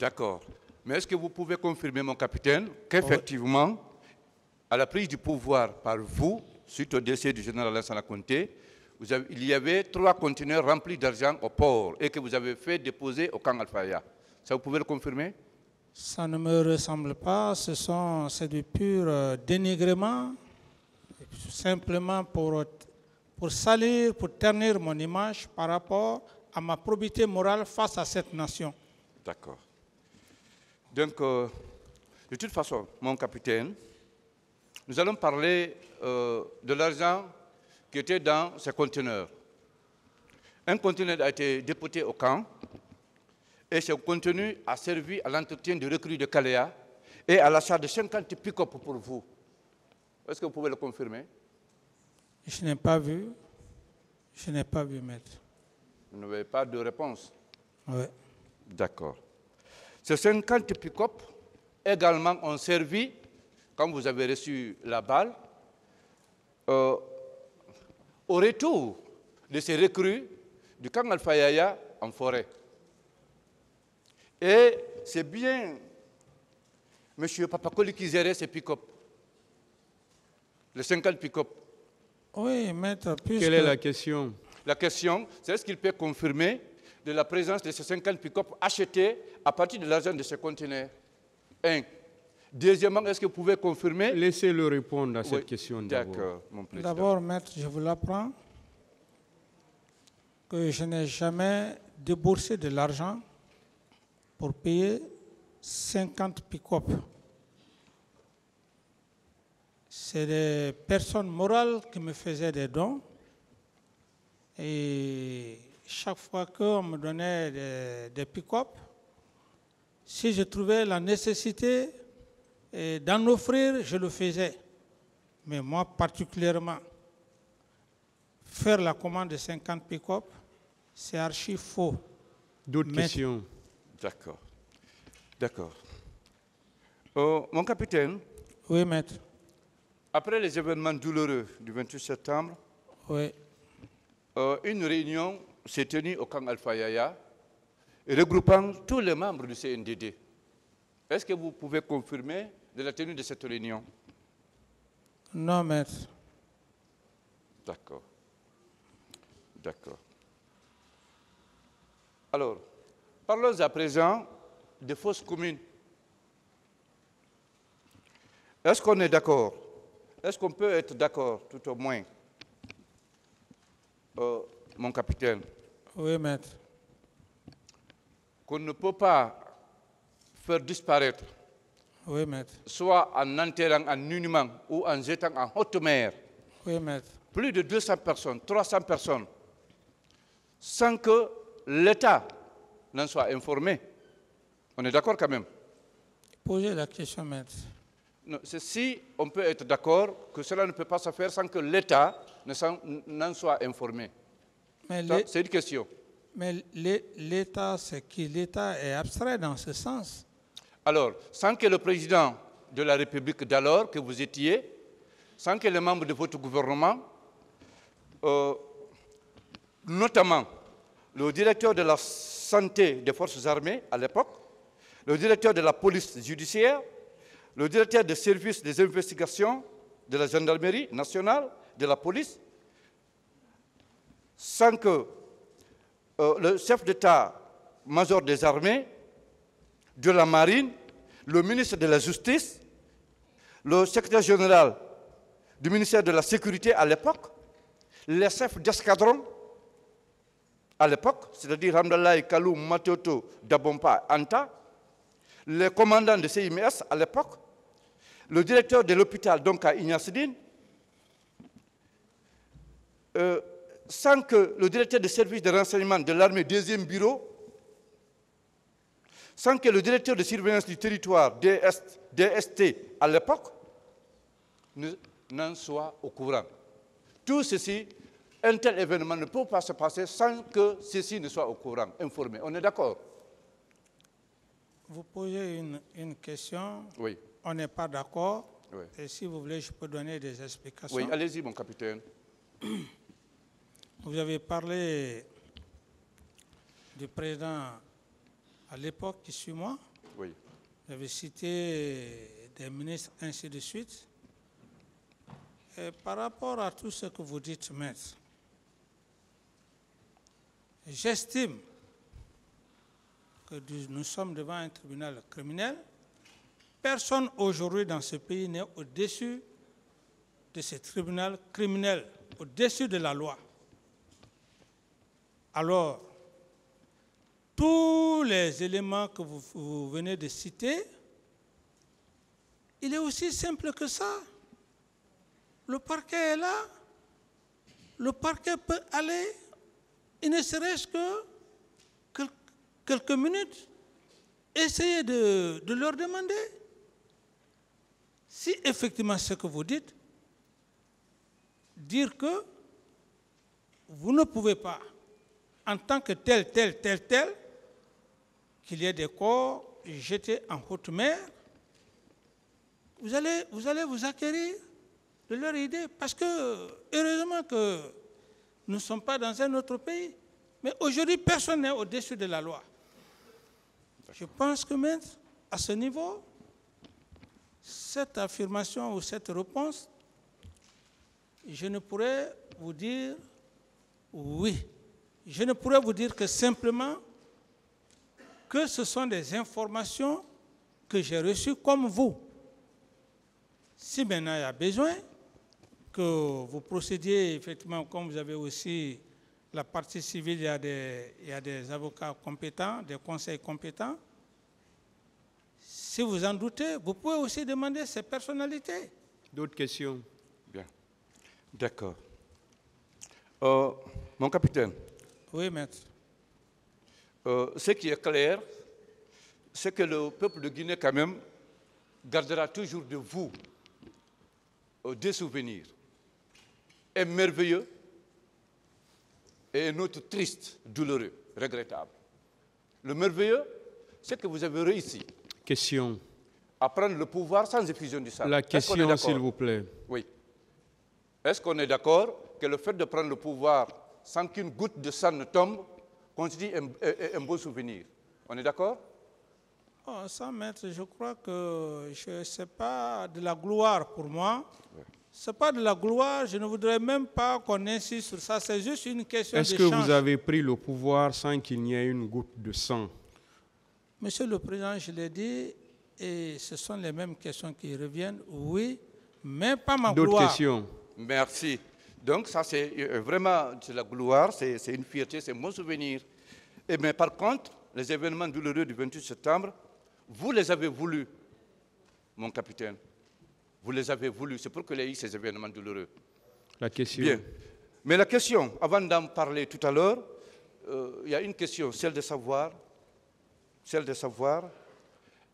D'accord. Mais est-ce que vous pouvez confirmer, mon capitaine, qu'effectivement, à la prise du pouvoir par vous, suite au décès du général Lansana Conté, il y avait 3 conteneurs remplis d'argent au port et que vous avez fait déposer au camp Alfaya. Ça, vous pouvez le confirmer? Ça ne me ressemble pas, c'est du pur dénigrement, simplement pour salir, pour ternir mon image par rapport à ma probité morale face à cette nation. D'accord. Donc, de toute façon, mon capitaine, nous allons parler de l'argent qui était dans ces conteneurs. Un conteneur a été déporté au camp et ce contenu a servi à l'entretien de recrues de Kalea et à l'achat de 50 pick-up pour vous. Est-ce que vous pouvez le confirmer? Je n'ai pas vu, maître. Vous n'avez pas de réponse? Oui. D'accord. Ces 50 pick-up également ont servi, quand vous avez reçu la balle, au retour de ces recrues du camp Alfaya en forêt. Et c'est bien M. Papakoli qui gérait ces pick-up, les 50 pick-up. Oui, maître. Quelle est la question? La question, c'est est-ce qu'il peut confirmer de la présence de ces 50 pick-up achetés à partir de l'argent de ces conteneurs? 1. Deuxièmement, est-ce que vous pouvez confirmer? Laissez-le répondre à cette question d'abord. D'accord, mon président. D'abord, maître, je vous l'apprends que je n'ai jamais déboursé de l'argent pour payer 50 pick-up. C'est des personnes morales qui me faisaient des dons. Et chaque fois qu'on me donnait des pick-up, si je trouvais la nécessité d'en offrir, je le faisais. Mais moi, particulièrement, faire la commande de 50 pick-up, c'est archi faux. D'autres questions? D'accord. D'accord. Mon capitaine. Oui, maître. Après les événements douloureux du 28 septembre, oui. Une réunion s'est tenue au camp Alfaya, regroupant tous les membres du CNDD. Est-ce que vous pouvez confirmer de la tenue de cette réunion? Non, maître. D'accord. D'accord. Alors, parlons à présent des fausses communes. Est-ce qu'on est d'accord? Est-ce qu'on peut être d'accord, tout au moins, mon capitaine? Oui, maître. Qu'on ne peut pas faire disparaître, oui, maître, soit en enterrant anonymement ou en jetant en haute mer, oui, maître, plus de 200 personnes, 300 personnes, sans que l'État n'en soit informé. On est d'accord quand même? Posez la question, maître. C'est si on peut être d'accord que cela ne peut pas se faire sans que l'État n'en soit informé. C'est une question. Mais l'État, c'est qui? L'État est abstrait dans ce sens. Alors, sans que le président de la République d'alors, que vous étiez, sans que les membres de votre gouvernement, notamment le directeur de la santé des forces armées à l'époque, le directeur de la police judiciaire, le directeur des services des investigations de la gendarmerie nationale, de la police, sans que le chef d'état-major des armées, de la marine, le ministre de la justice, le secrétaire général du ministère de la sécurité à l'époque, les chefs d'escadron à l'époque, c'est-à-dire Hamdallah Kalou, Matoto, Dabompa, Anta, les commandants de CIMS à l'époque, le directeur de l'hôpital, donc à Ignacidine, sans que le directeur de service de renseignement de l'armée 2e bureau, sans que le directeur de surveillance du territoire, DST à l'époque, n'en soit au courant. Tout ceci, un tel événement ne peut pas se passer sans que ceci ne soit au courant, informé. On est d'accord? Vous posez une question. Oui. On n'est pas d'accord. Oui. Et si vous voulez, je peux donner des explications. Oui, allez-y, mon capitaine. Vous avez parlé du président à l'époque qui suit moi. Oui. Vous avez cité des ministres, ainsi de suite. Et par rapport à tout ce que vous dites, maître, j'estime que nous sommes devant un tribunal criminel. Personne aujourd'hui dans ce pays n'est au-dessus de ce tribunal criminel, au-dessus de la loi. Alors, tous les éléments que vous venez de citer, il est aussi simple que ça. Le parquet est là. Le parquet peut aller, il ne serait-ce que quelques minutes, essayer de leur demander si effectivement ce que vous dites, dire que vous ne pouvez pas, en tant que tel, qu'il y ait des corps jetés en haute mer, vous allez vous acquérir de leur idée. Parce que, heureusement que nous ne sommes pas dans un autre pays, mais aujourd'hui, personne n'est au-dessus de la loi. Je pense que même à ce niveau, cette affirmation ou cette réponse, je ne pourrais vous dire oui. Je ne pourrais vous dire que simplement que ce sont des informations que j'ai reçues comme vous. Si maintenant il y a besoin que vous procédiez, effectivement, comme vous avez aussi la partie civile, il y a des avocats compétents, des conseils compétents. Si vous en doutez, vous pouvez aussi demander ces personnalités. D'autres questions? Bien. D'accord. Mon capitaine. Oui, maître. Ce qui est clair, c'est que le peuple de Guinée, quand même, gardera toujours de vous des souvenirs. Un merveilleux et un autre triste, douloureux, regrettable. Le merveilleux, c'est que vous avez réussi Question. à prendre le pouvoir sans effusion du sang. La question, s'il vous plaît. Oui. Est-ce qu'on est d'accord que le fait de prendre le pouvoir sans qu'une goutte de sang ne tombe constitue un beau souvenir? On est d'accord? Oh, ça, maître, je crois que ce n'est pas de la gloire pour moi. Oui. Ce n'est pas de la gloire, je ne voudrais même pas qu'on insiste sur ça, c'est juste une question d'échange. Est-ce que vous avez pris le pouvoir sans qu'il n'y ait une goutte de sang? Monsieur le Président, je l'ai dit, et ce sont les mêmes questions qui reviennent, oui, mais pas ma gloire. D'autres questions? Merci. Donc ça, c'est vraiment de la gloire, c'est une fierté, c'est un bon souvenir. Mais par contre, les événements douloureux du 28 septembre, vous les avez voulus, mon capitaine. Vous les avez voulus, c'est pour qu'il y ait eu ces événements douloureux. La question. Bien. Mais la question, avant d'en parler tout à l'heure, il y a une question, celle de savoir,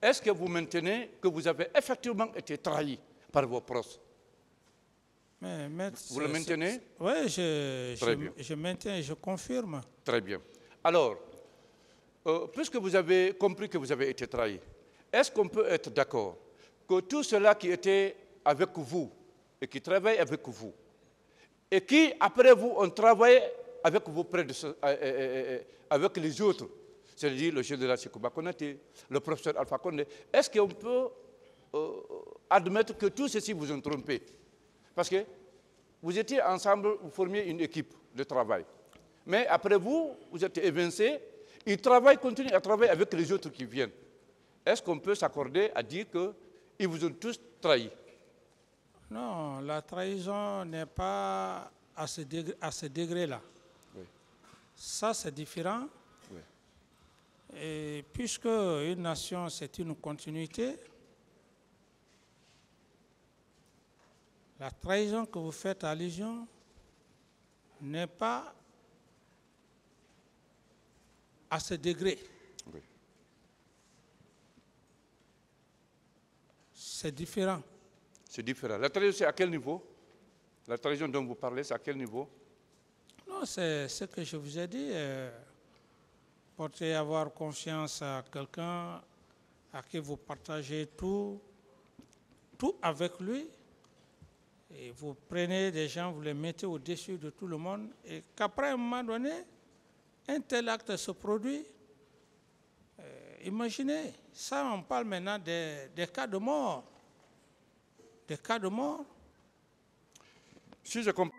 est-ce que vous maintenez que vous avez effectivement été trahi par vos proches? Mais, maître, vous le maintenez? Oui, je maintiens et je confirme. Très bien. Alors, puisque vous avez compris que vous avez été trahi, est-ce qu'on peut être d'accord que tous ceux-là qui étaient avec vous et qui travaillent avec vous, et qui, après vous, ont travaillé avec vous avec les autres, c'est-à-dire le général Sekouba Konaté, le professeur Alpha Condé, est-ce qu'on peut admettre que tous ceux-ci vous ont trompé? Parce que vous étiez ensemble, vous formiez une équipe de travail. Mais après vous, vous êtes évincés, ils continuent à travailler avec les autres qui viennent. Est-ce qu'on peut s'accorder à dire qu'ils vous ont tous trahis? Non, la trahison n'est pas à ce degré-là. Oui. Ça, c'est différent. Oui. Et puisque une nation, c'est une continuité, la trahison que vous faites allusion n'est pas à ce degré. Oui. C'est différent. C'est différent. La trahison, c'est à quel niveau? La trahison dont vous parlez, c'est à quel niveau? Non, c'est ce que je vous ai dit. Porter, avoir confiance à quelqu'un à qui vous partagez tout avec lui. Et vous prenez des gens, vous les mettez au-dessus de tout le monde. Et qu'après un moment donné, un tel acte se produit. imaginez, ça on parle maintenant des cas de mort. Des cas de mort. Si je comprends.